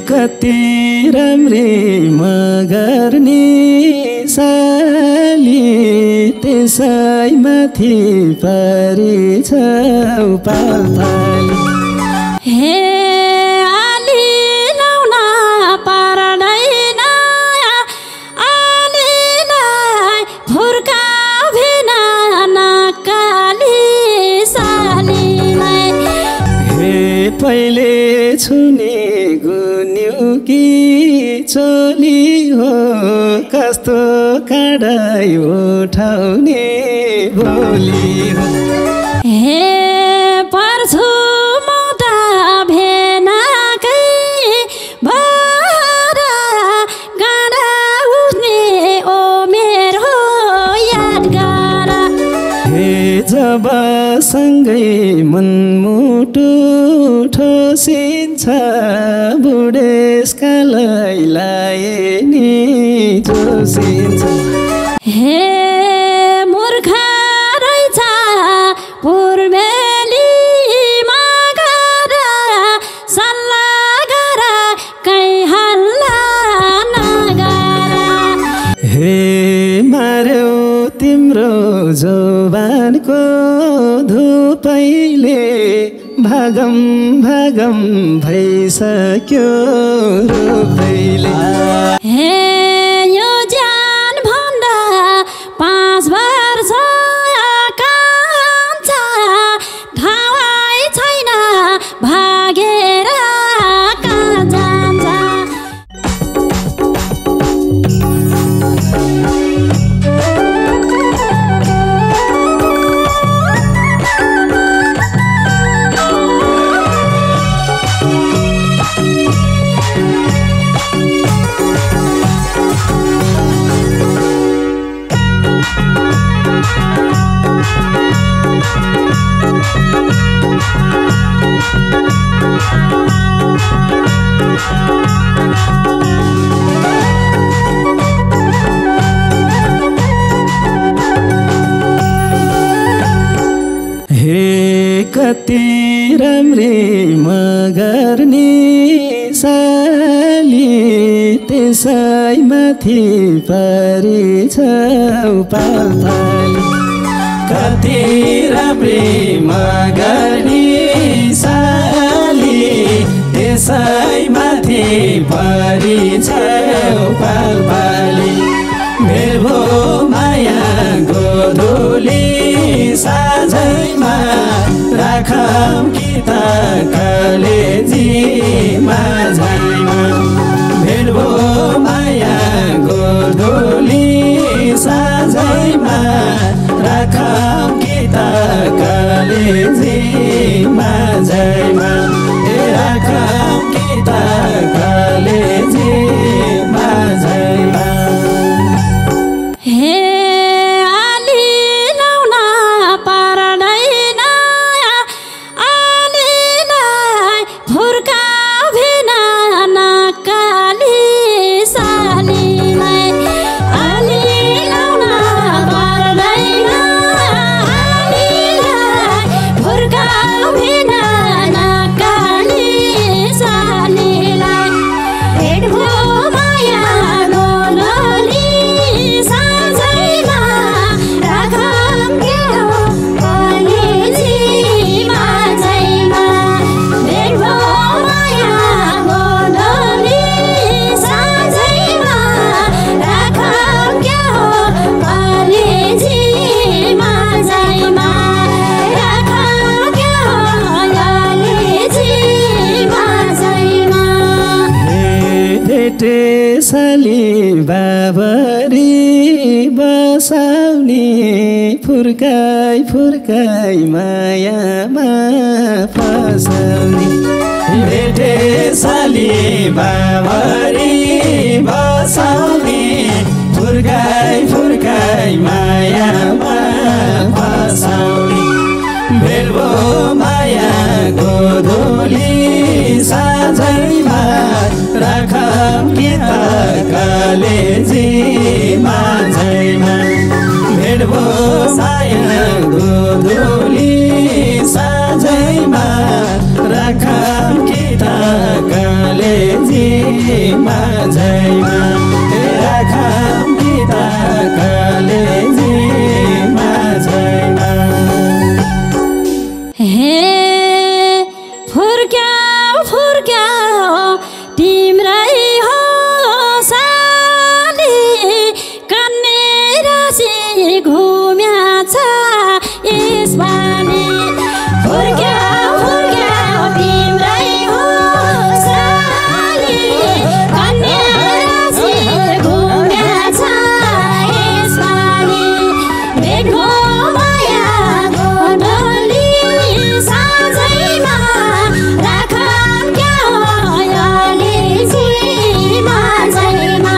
कति राम्री मगर्नी साली त्यसैमाथि परिछौ पालपाली हे आली लाउन पार्दैन आलीलाई फुर्का भिन नक्काली सालीलाई हे पहिले छुने गुन्युकी चोली हो कस्तो काँडै उठाउने बोली हो हे पर्छु म त भेनाकै भएर गाडा उठ्ने ओ मेरो यादगार हे जब सँगै मनमुटु ठोसिन्छ बुढेसकालै लाए नि जोसिन्छ हे मूर्ख रहेछ पूर्वेली मागर सल्लाह गर कहीँ हल्ला नगर हे मार्यो तिम्रो जवानको धुपैले भागम भागम भइसक्यो रूपैले हे यो ज्यान भन्दा 5 वर्ष कान्छ ठाउँ छैन भागेर कहाँ जान्छ कति राम्री मगर्नी साली त्यसैमाथि परिछौ पालपाली कति राम्री मगर्नी साली त्यसैमाथि परिछौ पालपाली मेरो माया गोधुली साझैमा राखौँ कि त कलेजी माझैमा भेट्बो माया गोधुली साझैमा राखौँ कि त कलेजी माझैमा राखौँ कि त कलेजी माझैमा हे आली लाउन पार्दैन आलीलाई फुर्का भिन नक्काली सालीलाई आली लाउन पार्दैन आलीलाई फुर्का भिन नक्काली सालीलाई भेट्बो माया गोधुली साझैमा राखौँ कि त कलेजी माझैमा भेट्बो माया गोधुली साझैमा राखौँ कि त कलेजी माझैमा राखौँ कि त कलेजी माझैमा भेटे साली बाबरी बसाउने फुर्काई फुर्काई मायामा फसाउने भेटे साली बाबरी बसाउने फुर्काई फुर्काई मायामा फसाउने भेट्बो माया गोधुली साझैमा राखौँ कि त कलेजी माझैमा भेट्बो माया गोधुली साझैमा राखौँ कि त कलेजी कलेजीमा झैमा राखम गीता कलेजीमा झैमा हे फुर्क्याऊ फुर्क्याऊ तिम्रै हो साली कन्ने राशि घुम्या छ यसपालि फुर्क्याऊ फुर्क्याऊ तिम्रै हो साली कन्ने राशि घुम्या छ यसपालि भेट हो माया गोडली साँझैमा राखम क्या हो अलिजीमा झैमा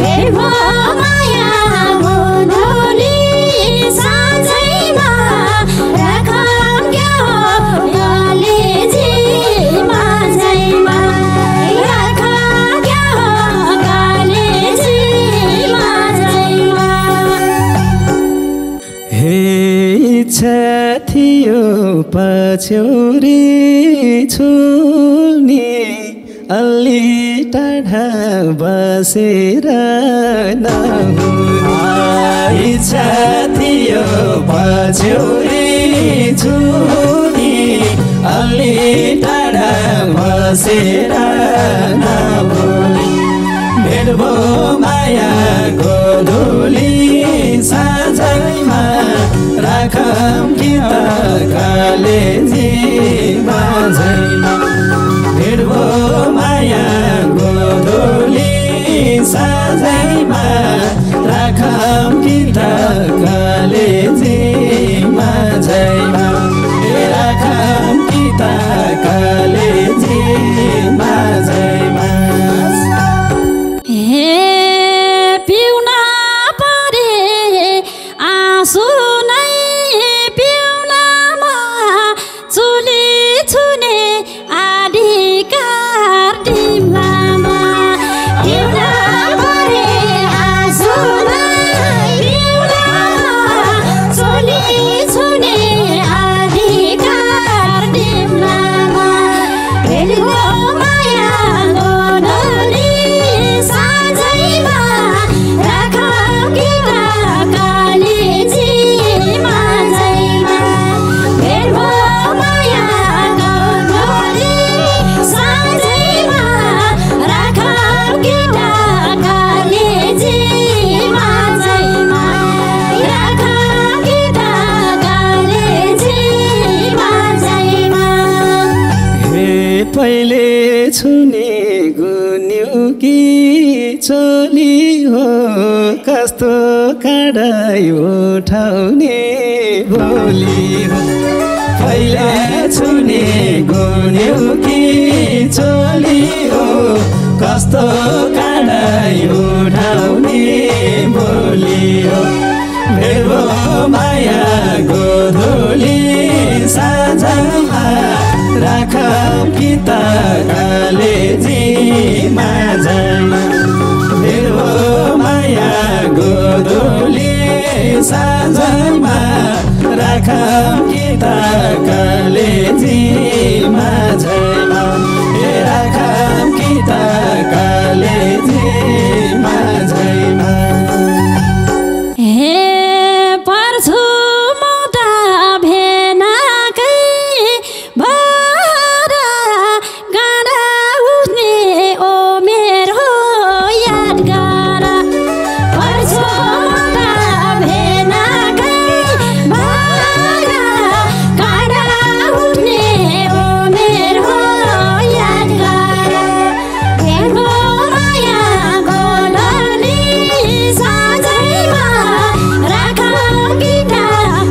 भेट हो माया गोडली साँझैमा राखम क्या हो अलिजीमा झैमा राखम क्या हो अलिजीमा झैमा हे इच्छा थियो पछ्यौरी छुनी अलि टाढा बसेर नहुने इच्छा थियो पछ्यौरी छुनी अलि टाढा बसेर नहुने भेट भो माया गोधुली साँझैमा राखम गीत कलेजीमा झैमा भेट भो माया गोधुली साँझैमा राखम गीत कलेजीमा झैमा राखम गीत कलेजीमा झैमा हे पिउन परे आँसु नै पिउन म चुली छुने अधिकार तिम्रामा पिउन परे आँसु नै पिउन म चुली छुने अधिकार तिम्रामा भेट हो माया गोडली साँझैमा राखम गीत कलेजीमा झैमा भेट हो माया गोडली साँझैमा राखम गीत कलेजीमा झैमा राखम गीत कलेजीमा झैमा हे पहिले छुने गुन्युकी चोली हो कस्तो काँडै उठाउने बोली हो पहिले छुने गुन्युकी चोली हो कस्तो काँडै उठाउने बोली हो भेट भो माया गोधुली साँझमा राखम गीत कलेजीमा झैमा भेट भो माया गोधुली साँझमा राखम गीत कलेजीमा झैमा राखम गीत कलेजीमा झैमा हे पर्छु म त भेनाकै भएर गाडा उठ्ने ओ मेरो यादगार पर्छु म त भेनाकै भएर गाडा उठ्ने ओ मेरो यादगार भेट हो माया गोडली साँझैमा राखम गीत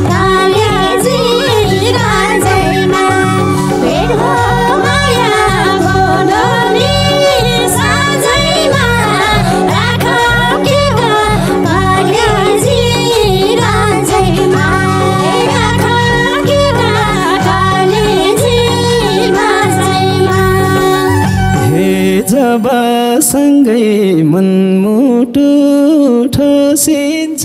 कलेजीमा झैमा भेट हो माया गोडली साँझैमा राखम गीत कलेजीमा झैमा राखम गीत कलेजीमा झैमा हे जब सँगै मनमुटु ठोसिन्छ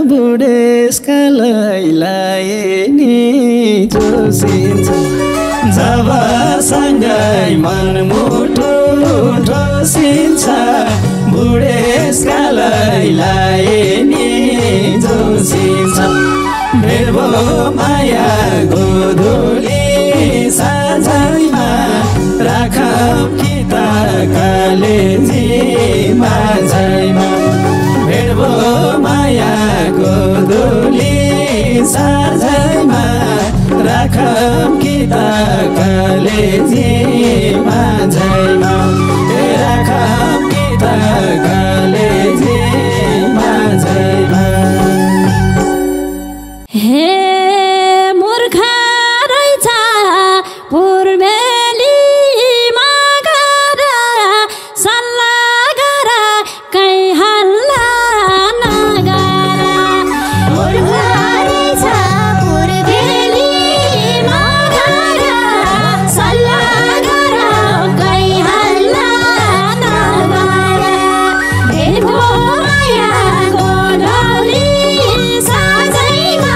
बुढेसकालै लाएनी जोसिन्छ जब सँगै मनमुटु ठोसिन्छ बुढेसकाललाई लाइनी जोसिन्छ भेट भो मायाको धुली साझैमा राखौँ कि त कलेजी माझैमा भेट भो मायाको धुली साझैमा राखौँ कि त कलेजी माझैमा राखौँ कि त कलेजी माझैमा हे मूर्ख रहेछ पूर्वेलीमा गएर सल्लाह गर कहीँ हल्ला नगर मूर्ख रहेछ पूर्वेलीमा गएर सल्लाह गर कहीँ हल्ला नगर भेट भो मायाको डोली साझैमा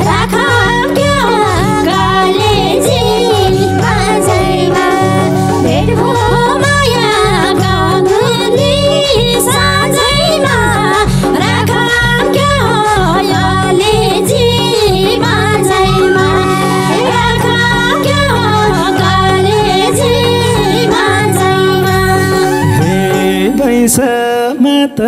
राखौँ क्या कलेजी माझैमा भेट भो मायाको धुली साझैमा राखौँ क्या कलेजी माझैमा राखौँ क्या कलेजी माझैमा हे वैशाखमा त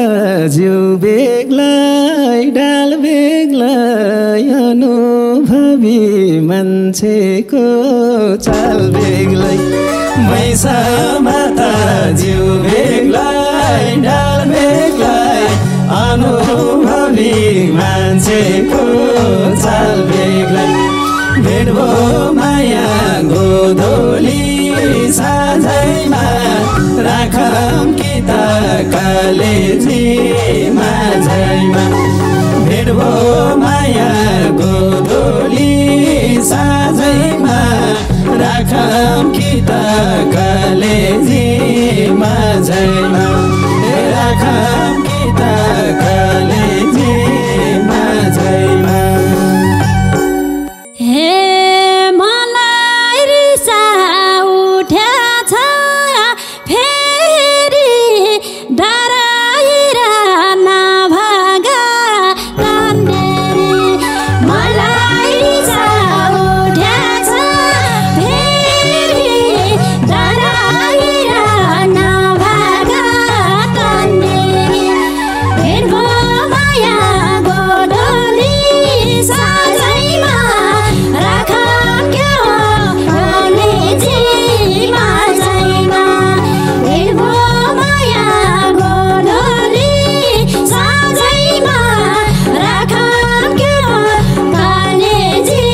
जिउ बेग्लै डाल बेग्लै अनुभवी मान्छेको चाल बेग्लै वैशाखमा त जिउ बेग्लै डाल बेग्लै अनुभवी मान्छेको चाल बेग्लै भेट भो मायाको धुली साझैमा राखौँ कि त कलेजी माझैमा भेट भो मायाको धुली साझैमा राखौँ कि त कलेजी माझैमा राखौँ कि त कलेजी माझैमा हे मलाई रिसा उठ्याछ फेरि डराएर नभाग तन्नेरी मलाई रिसा उठ्याछ फेरि डराएर नभाग तन्नेरी भेट भो मायाको डोली साझैमा राखौँ क्या कलेजी माझैमा भेट भो मायाको डोली साझैमा राखौँ क्या कलेजी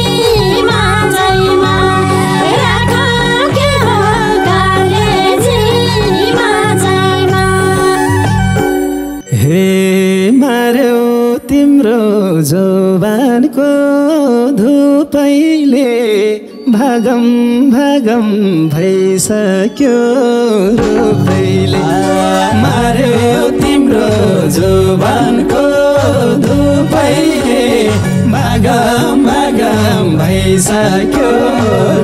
माझैमा राखौँ क्या कलेजी माझैमा हे मार्यो तिम्रो जोबानको धुपैले भागम भागम भइसक्यो रूपैले मार्यो तिम्रो जोबानको धुपैले भागम भागम भइसक्यो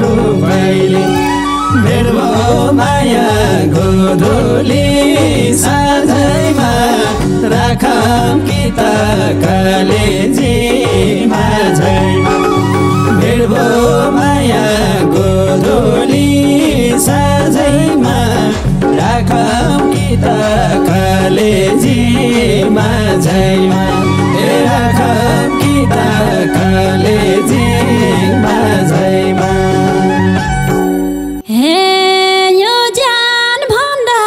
रूपैले भेट भो मायाको धुली साझैमा राखौँ कि त कलेजी माझैमा भेट भो मायाको धुली साझैमा राखौँ कि त कलेजी माझैमा राखौँ कि त कलेजी माझैमा हे यो ज्यान भन्दा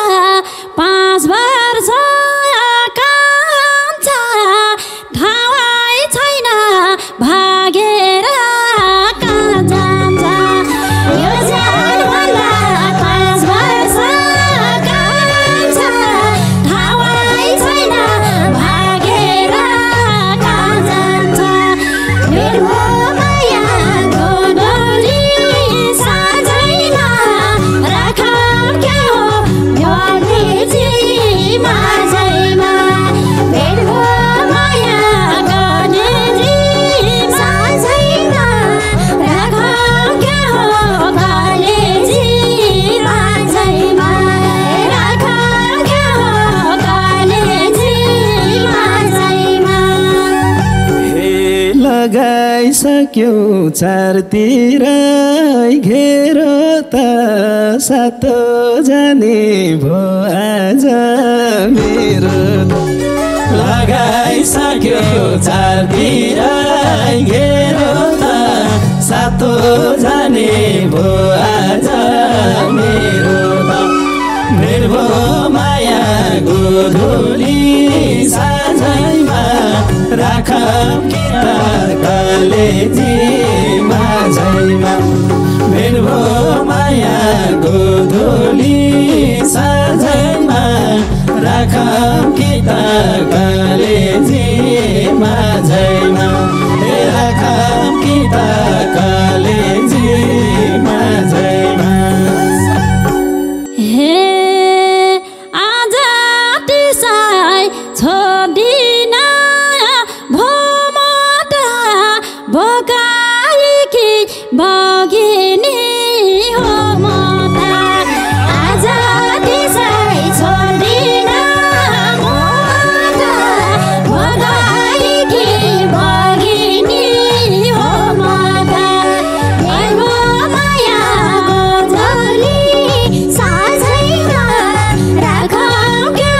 5 वर्ष कान्छ थाहै छैन भागेर कहाँ जान्छ यो ज्यान भन्दा 5 वर्ष कान्छ थाहै छैन भागेर सक्यो चारतिर घेरो त सातो जाने भो आज मेरो लगाइसक्यो चारतिर घेरो त सातो जाने भो आज मेरो मेरो माया गोधुली साझैमा राखम किता कलेजी माझैमा मेरो माया गोधुली साझैमा राखम किता कलेजी माझैमा राखम किता कलेजी माझैमा छोडिन भोमटा बोकाइकी बगिनी हो मता आज त्यसै छोडिन भोमटा बोकाइकी बगिनी हो मता मेरो माया गोधुली साझैमा राखौँ क्या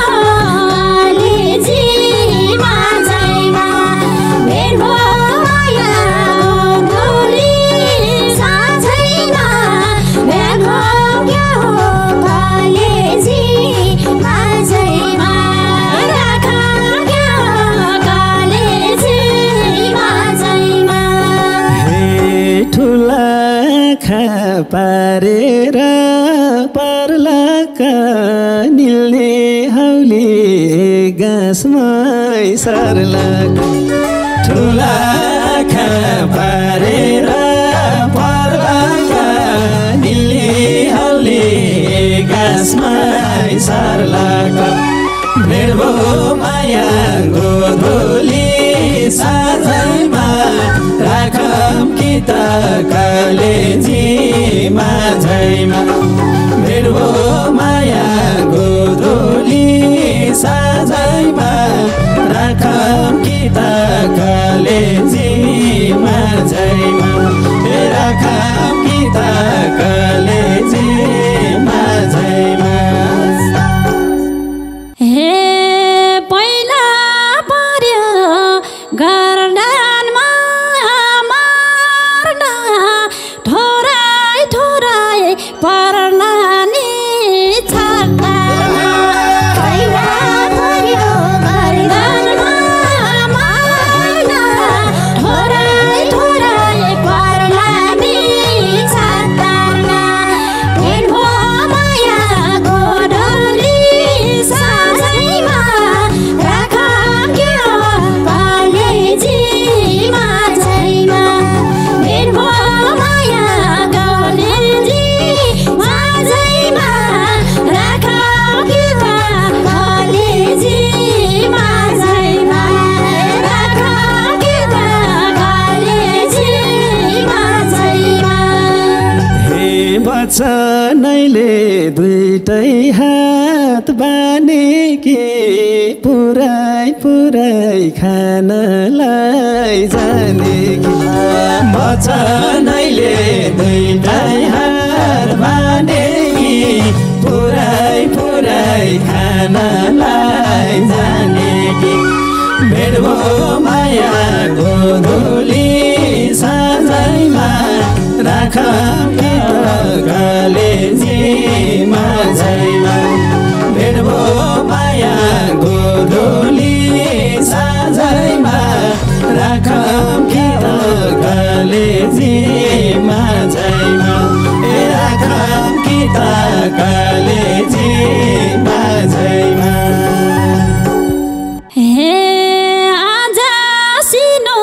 पारेर पर्लाका निल्ने हाउली गाँसमै सर्लक ठुला खा पारेर पर्लाका निल्ने हाउली गाँसमै सर्लक मेरो माया गोधुली साझैमा राखम किता कलेजी माझैमा मेरो माया गोधुली साझैमा राखम किता कलेजी माझैमा राखम किता कलेजी माझैमा पहिला पर्यो गर्दानमा मार्न ठोराइ ठोराइ पर्ला नि छाता पहिला पर्यो गर्दानमा मार्न ठोराइ ठोराइ पर्ला नि छाता मेरो माया गोधुली साझैमा राखम क्या कलेजी माझैमा मेरो माया कलेजी माझैमा राखम क्या कलेजी माझैमा राखम क्या कलेजी माझैमा हे वचनैले दुईटै हात बानेकी पुराइ पुराइ खानलाई जानेकी वचनैले दुईटै हात बानेकी पुराइ पुराइ खानलाई जानेकी मेरो माया गोधुली साझैमा राखम किता कलेजी माझैमा मेरो माया गोधुली साझैमा राखम किता कलेजी माझैमा राखम किता कलेजी माझैमा आज सिनो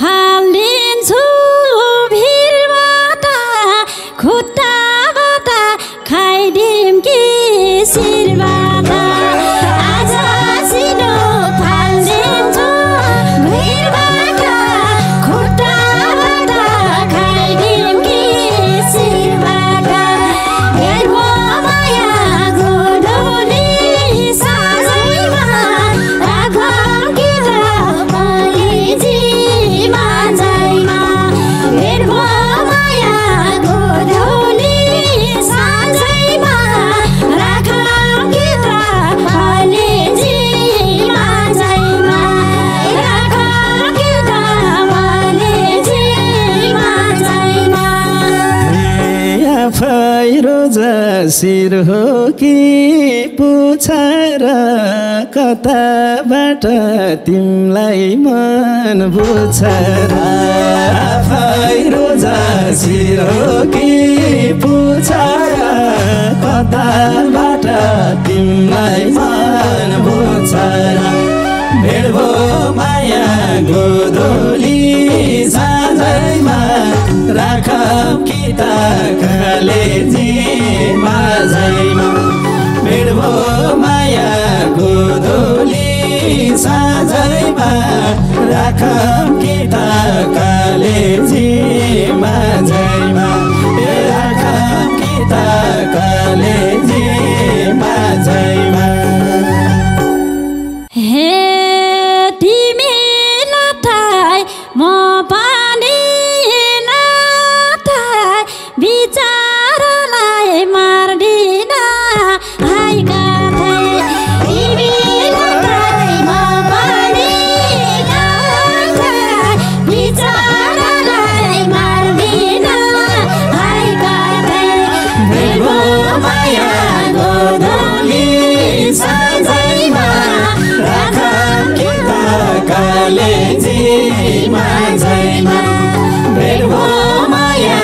फालिन्छु भिरबाट खुट्टाबाट खाइदिम कि शिरबाट आज सिनो फालिन्छु भिरबाट खुट्टाबाट खाइदिम कि शिरबाट मेरो माया गोधुली साझैमा राखम किता कलेजी माझैमा शिर हो कि पुछार कताबाट तिमीलाई मन बुझ रोजा शिर हो कि पुछार कताबाट तिमीलाई मन बुझ भेट भो माया गोधोली साँझैमा राखौँ कि त कलेजी माझैमा भेट भो माया गोधोली साँझैमा राखौँ कि त कलेजी माझैमा राखौँ कि त कलेजी माझैमा म पनि नाथाई विचारलाई मार्दिन हाई गाथाई तिमीलाई म पनि नाथाई विचारलाई मार्दिन हाई गाथाई भेटो माया गोधोली साँझैमा राखौँ कि त कलेजी माझैमा भेट भो माया